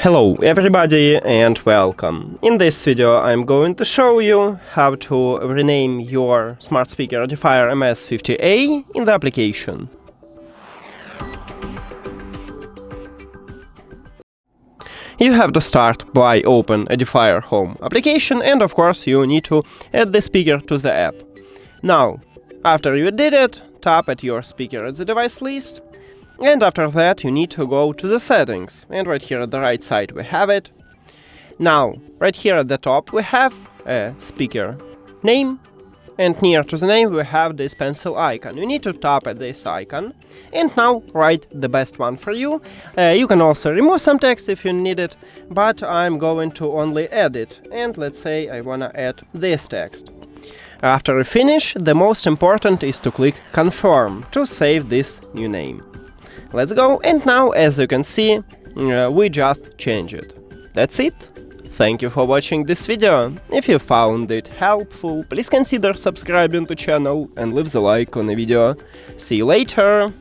Hello everybody and welcome. In this video I'm going to show you how to rename your smart speaker Edifier MS50A in the application. You have to start by open Edifier Home application, and of course you need to add the speaker to the app. Now, after you did it, tap at your speaker at the device list. And after that you need to go to the settings, and right here at the right side we have it. Now, right here at the top we have a speaker name, and near to the name we have this pencil icon. You need to tap at this icon, and now write the best one for you. You can also remove some text if you need it, but I'm going to only add it, and let's say I wanna add this text. After you finish, the most important is to click confirm to save this new name. Let's go, and now as you can see, we just change it. That's it. Thank you for watching this video. If you found it helpful, please consider subscribing to channel and leave the like on the video. See you later!